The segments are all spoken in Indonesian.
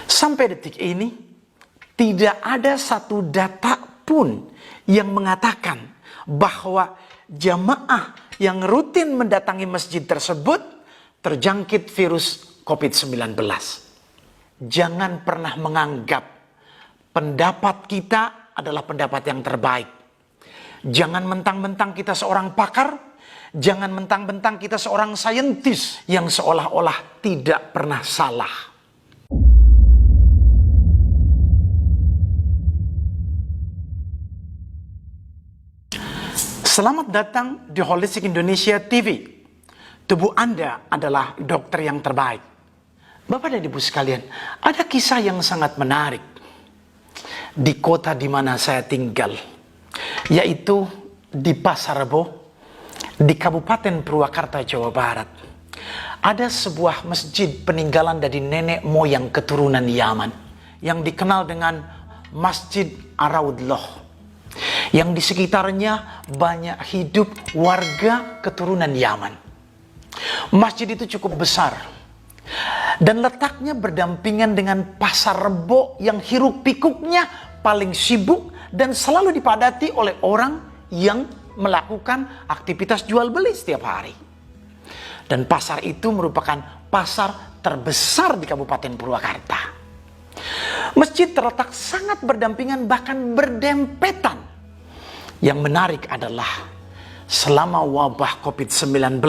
Sampai detik ini, tidak ada satu data pun yang mengatakan bahwa jamaah yang rutin mendatangi masjid tersebut terjangkit virus COVID-19. Jangan pernah menganggap pendapat kita adalah pendapat yang terbaik. Jangan mentang-mentang kita seorang pakar, jangan mentang-mentang kita seorang saintis yang seolah-olah tidak pernah salah. Selamat datang di Holistic Indonesia TV. Tubuh Anda adalah dokter yang terbaik. Bapak dan Ibu sekalian, ada kisah yang sangat menarik di kota di mana saya tinggal, yaitu di Pasar Rebo, di Kabupaten Purwakarta, Jawa Barat. Ada sebuah masjid peninggalan dari nenek moyang keturunan Yaman yang dikenal dengan Masjid Ar-Raudloh, yang di sekitarnya banyak hidup warga keturunan Yaman. Masjid itu cukup besar dan letaknya berdampingan dengan Pasar Rebo yang hiruk pikuknya paling sibuk dan selalu dipadati oleh orang yang melakukan aktivitas jual beli setiap hari. Dan pasar itu merupakan pasar terbesar di Kabupaten Purwakarta. Masjid terletak sangat berdampingan, bahkan berdempetan. Yang menarik adalah selama wabah COVID-19,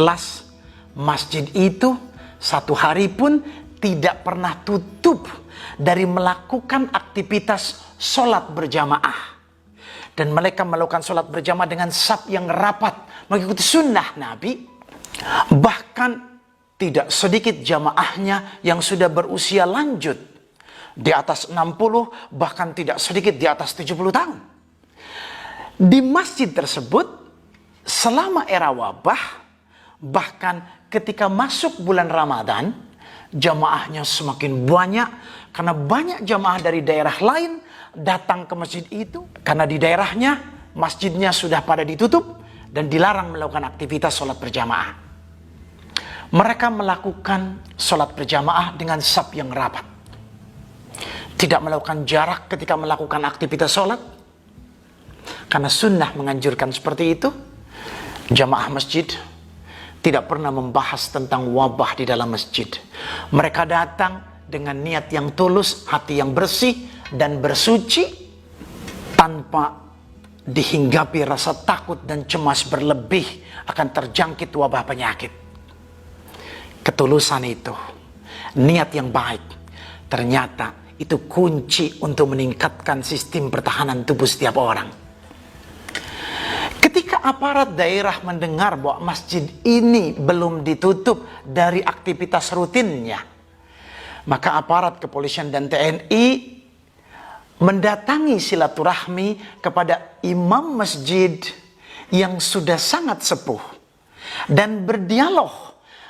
masjid itu satu hari pun tidak pernah tutup dari melakukan aktivitas sholat berjamaah. Dan mereka melakukan sholat berjamaah dengan saf yang rapat, mengikuti sunnah Nabi. Bahkan tidak sedikit jamaahnya yang sudah berusia lanjut, di atas 60, bahkan tidak sedikit di atas 70 tahun. Di masjid tersebut, selama era wabah, bahkan ketika masuk bulan Ramadan, jamaahnya semakin banyak karena banyak jamaah dari daerah lain datang ke masjid itu. Karena di daerahnya, masjidnya sudah pada ditutup dan dilarang melakukan aktivitas sholat berjamaah. Mereka melakukan sholat berjamaah dengan saf yang rapat. Tidak melakukan jarak ketika melakukan aktivitas sholat. Karena sunnah menganjurkan seperti itu. Jamaah masjid tidak pernah membahas tentang wabah di dalam masjid. Mereka datang dengan niat yang tulus, hati yang bersih dan bersuci, tanpa dihinggapi rasa takut dan cemas berlebih akan terjangkit wabah penyakit. Ketulusan itu, niat yang baik, ternyata itu kunci untuk meningkatkan sistem pertahanan tubuh setiap orang. Ketika aparat daerah mendengar bahwa masjid ini belum ditutup dari aktivitas rutinnya, maka aparat kepolisian dan TNI mendatangi silaturahmi kepada imam masjid yang sudah sangat sepuh dan berdialog,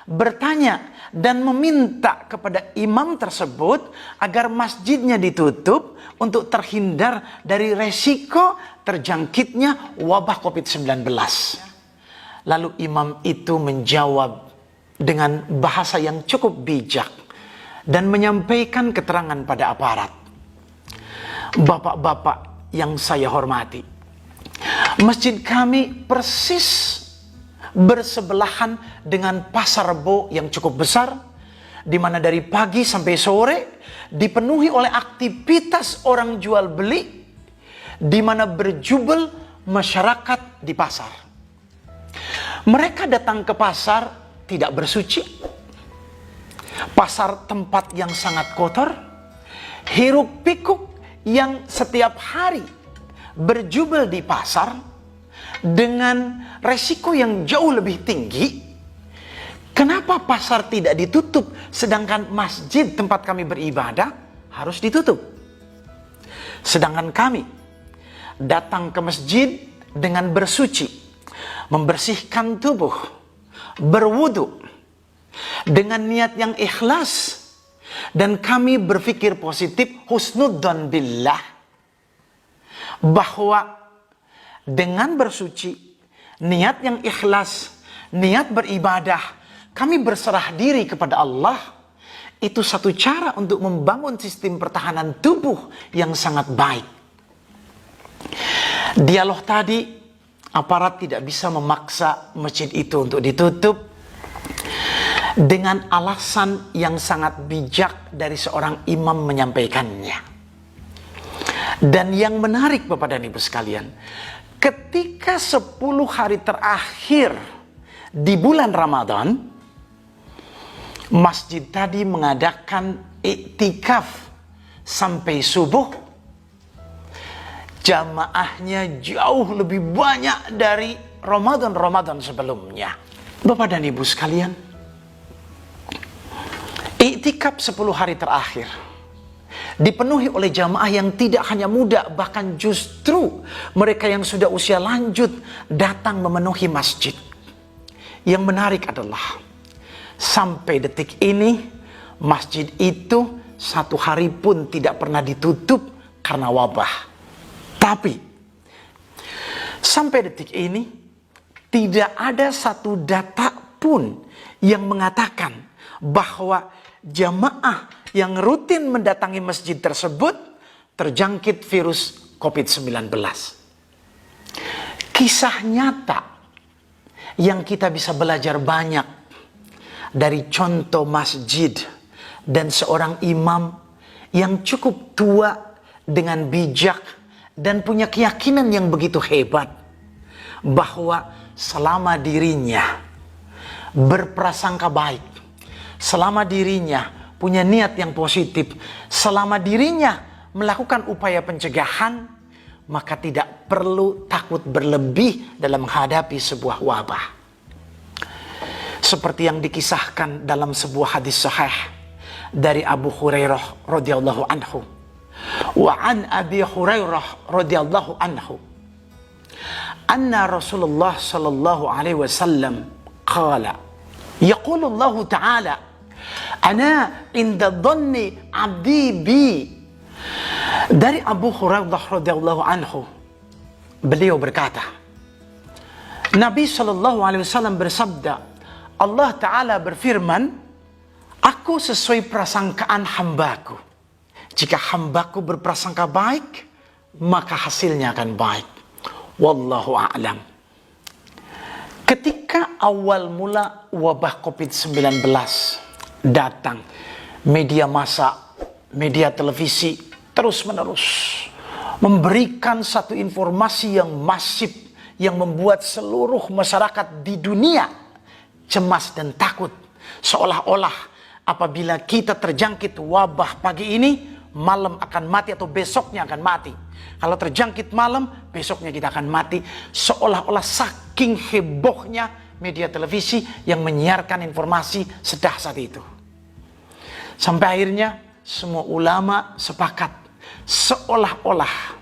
bertanya dan meminta kepada imam tersebut agar masjidnya ditutup untuk terhindar dari resiko terjangkitnya wabah COVID-19. Lalu imam itu menjawab dengan bahasa yang cukup bijak dan menyampaikan keterangan pada aparat. Bapak-bapak yang saya hormati, masjid kami persis bersebelahan dengan Pasar Rebo yang cukup besar, di mana dari pagi sampai sore dipenuhi oleh aktivitas orang jual beli, di mana berjubel masyarakat di pasar. Mereka datang ke pasar tidak bersuci. Pasar tempat yang sangat kotor, hiruk pikuk yang setiap hari berjubel di pasar dengan resiko yang jauh lebih tinggi. Kenapa pasar tidak ditutup sedangkan masjid tempat kami beribadah harus ditutup? Sedangkan kami datang ke masjid dengan bersuci, membersihkan tubuh, berwudu dengan niat yang ikhlas, dan kami berpikir positif, husnudzon billah, bahwa dengan bersuci, niat yang ikhlas, niat beribadah, kami berserah diri kepada Allah, itu satu cara untuk membangun sistem pertahanan tubuh yang sangat baik. Dialog tadi, aparat tidak bisa memaksa masjid itu untuk ditutup dengan alasan yang sangat bijak dari seorang imam menyampaikannya. Dan yang menarik Bapak dan Ibu sekalian, ketika 10 hari terakhir di bulan Ramadan, masjid tadi mengadakan iktikaf sampai subuh. Jamaahnya jauh lebih banyak dari Ramadan sebelumnya. Bapak dan Ibu sekalian, iktikaf 10 hari terakhir dipenuhi oleh jamaah yang tidak hanya muda, bahkan justru mereka yang sudah usia lanjut datang memenuhi masjid. Yang menarik adalah sampai detik ini masjid itu 1 hari pun tidak pernah ditutup karena wabah. Tapi sampai detik ini tidak ada satu data pun yang mengatakan bahwa jamaah yang rutin mendatangi masjid tersebut terjangkit virus COVID-19. Kisah nyata yang kita bisa belajar banyak dari contoh masjid dan seorang imam yang cukup tua dengan bijak dan punya keyakinan yang begitu hebat bahwa selama dirinya berprasangka baik, selama dirinya punya niat yang positif, selama dirinya melakukan upaya pencegahan, maka tidak perlu takut berlebih dalam menghadapi sebuah wabah. Seperti yang dikisahkan dalam sebuah hadis sahih dari Abu Hurairah radhiyallahu anhu. Wa an Abi Hurairah radhiyallahu anhu anna Rasulullah sallallahu alaihi wasallam qala yaqulu Allah ta'ala ana inda dhanni 'abdi bi. Dari Abu Hurairah radhiyallahu anhu, beliau berkata, Nabi sallallahu alaihi wasallam bersabda, Allah Ta'ala berfirman, aku sesuai prasangkaan hambaku. Jika hambaku berprasangka baik, maka hasilnya akan baik. Wallahu a'lam. Ketika awal mula wabah COVID-19 datang, media massa, media televisi terus-menerus memberikan satu informasi yang masif yang membuat seluruh masyarakat di dunia cemas dan takut. Seolah-olah apabila kita terjangkit wabah pagi ini, malam akan mati atau besoknya akan mati. Kalau terjangkit malam, besoknya kita akan mati. Seolah-olah saking hebohnya media televisi yang menyiarkan informasi sedahsyat itu. Sampai akhirnya semua ulama sepakat seolah-olah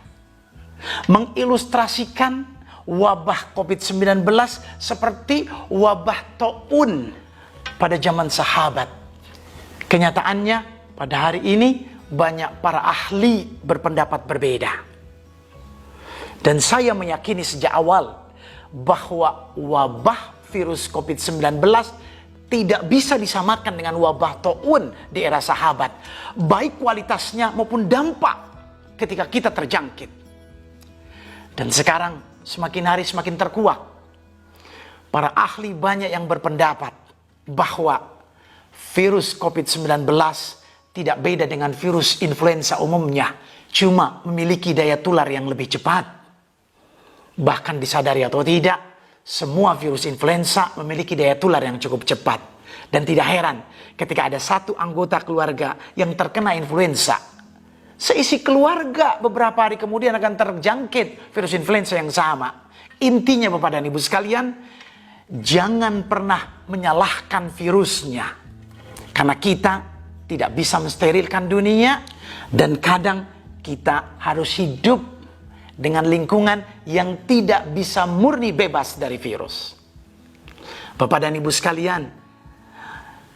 mengilustrasikan wabah COVID-19 seperti wabah taun pada zaman sahabat. Kenyataannya pada hari ini banyak para ahli berpendapat berbeda. Dan saya meyakini sejak awal bahwa wabah virus COVID-19 tidak bisa disamakan dengan wabah taun di era sahabat. Baik kualitasnya maupun dampak ketika kita terjangkit. Dan sekarang semakin hari semakin terkuat. Para ahli banyak yang berpendapat bahwa virus COVID-19 tidak beda dengan virus influenza umumnya, cuma memiliki daya tular yang lebih cepat. Bahkan disadari atau tidak, semua virus influenza memiliki daya tular yang cukup cepat. Dan tidak heran ketika ada satu anggota keluarga yang terkena influenza, seisi keluarga beberapa hari kemudian akan terjangkit virus influenza yang sama. Intinya Bapak dan Ibu sekalian, jangan pernah menyalahkan virusnya. Karena kita tidak bisa mensterilkan dunia, dan kadang kita harus hidup dengan lingkungan yang tidak bisa murni bebas dari virus. Bapak dan Ibu sekalian,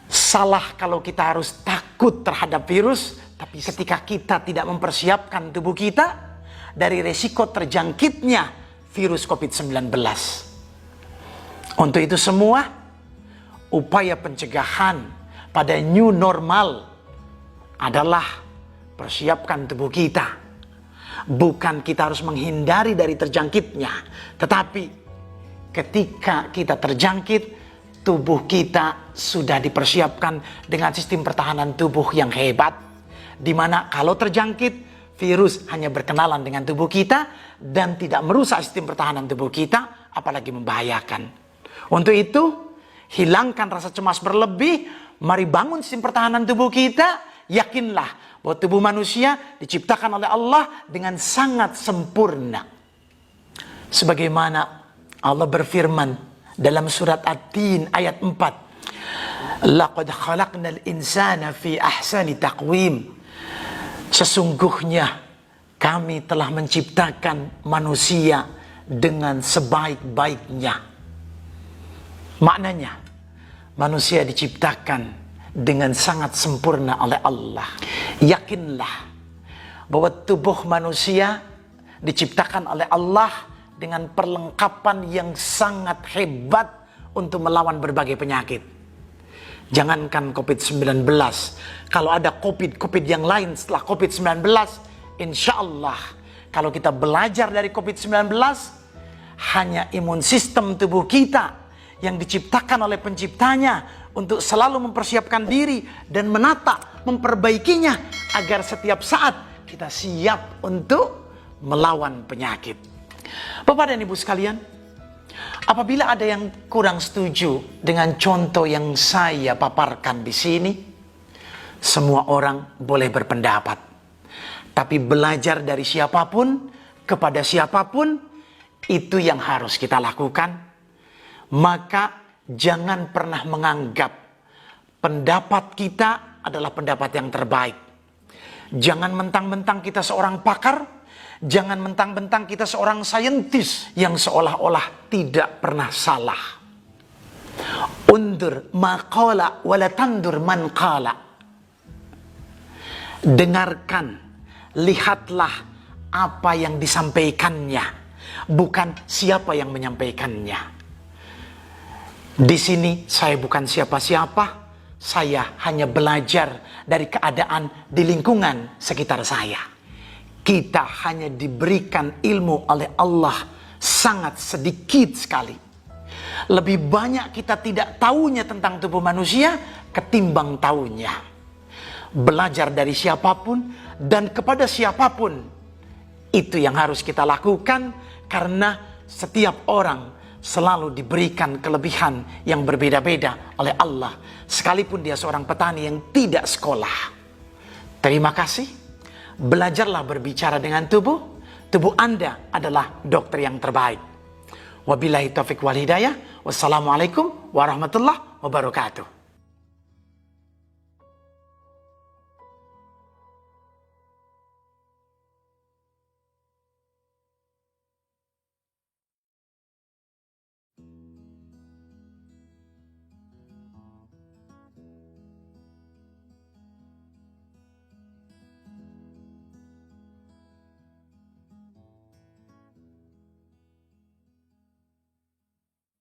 salah kalau kita harus takut terhadap virus, tapi ketika kita tidak mempersiapkan tubuh kita dari resiko terjangkitnya virus COVID-19. Untuk itu semua, upaya pencegahan pada new normal adalah persiapkan tubuh kita. Bukan kita harus menghindari dari terjangkitnya, tetapi ketika kita terjangkit, tubuh kita sudah dipersiapkan dengan sistem pertahanan tubuh yang hebat, di mana kalau terjangkit, virus hanya berkenalan dengan tubuh kita dan tidak merusak sistem pertahanan tubuh kita, apalagi membahayakan. Untuk itu, hilangkan rasa cemas berlebih, mari bangun sistem pertahanan tubuh kita. Yakinlah bahwa tubuh manusia diciptakan oleh Allah dengan sangat sempurna. Sebagaimana Allah berfirman dalam surat At-Tin ayat 4. Laqad khalaqnal insana fi ahsani taqwim. Sesungguhnya kami telah menciptakan manusia dengan sebaik-baiknya. Maknanya, manusia diciptakan dengan sangat sempurna oleh Allah. Yakinlah bahwa tubuh manusia diciptakan oleh Allah dengan perlengkapan yang sangat hebat untuk melawan berbagai penyakit. Jangankan COVID-19, kalau ada COVID yang lain setelah COVID-19, insya Allah kalau kita belajar dari COVID-19, hanya imun sistem tubuh kita yang diciptakan oleh penciptanya untuk selalu mempersiapkan diri dan menata, memperbaikinya agar setiap saat kita siap untuk melawan penyakit. Bapak dan Ibu sekalian, apabila ada yang kurang setuju dengan contoh yang saya paparkan di sini, semua orang boleh berpendapat. Tapi belajar dari siapapun, kepada siapapun, itu yang harus kita lakukan. Maka jangan pernah menganggap pendapat kita adalah pendapat yang terbaik. Jangan mentang-mentang kita seorang pakar, jangan mentang-mentang kita seorang saintis yang seolah-olah tidak pernah salah. Undur ma qala wala tandur man qala. Dengarkan, lihatlah apa yang disampaikannya, bukan siapa yang menyampaikannya. Di sini saya bukan siapa-siapa, saya hanya belajar dari keadaan di lingkungan sekitar saya. Kita hanya diberikan ilmu oleh Allah sangat sedikit sekali. Lebih banyak kita tidak tahunya tentang tubuh manusia ketimbang tahunya. Belajar dari siapapun dan kepada siapapun, itu yang harus kita lakukan, karena setiap orang selalu diberikan kelebihan yang berbeda-beda oleh Allah, sekalipun dia seorang petani yang tidak sekolah. Terima kasih. Belajarlah berbicara dengan tubuh. Tubuh Anda adalah dokter yang terbaik. Wabillahi taufiq wal hidayah. Wassalamualaikum warahmatullahi wabarakatuh.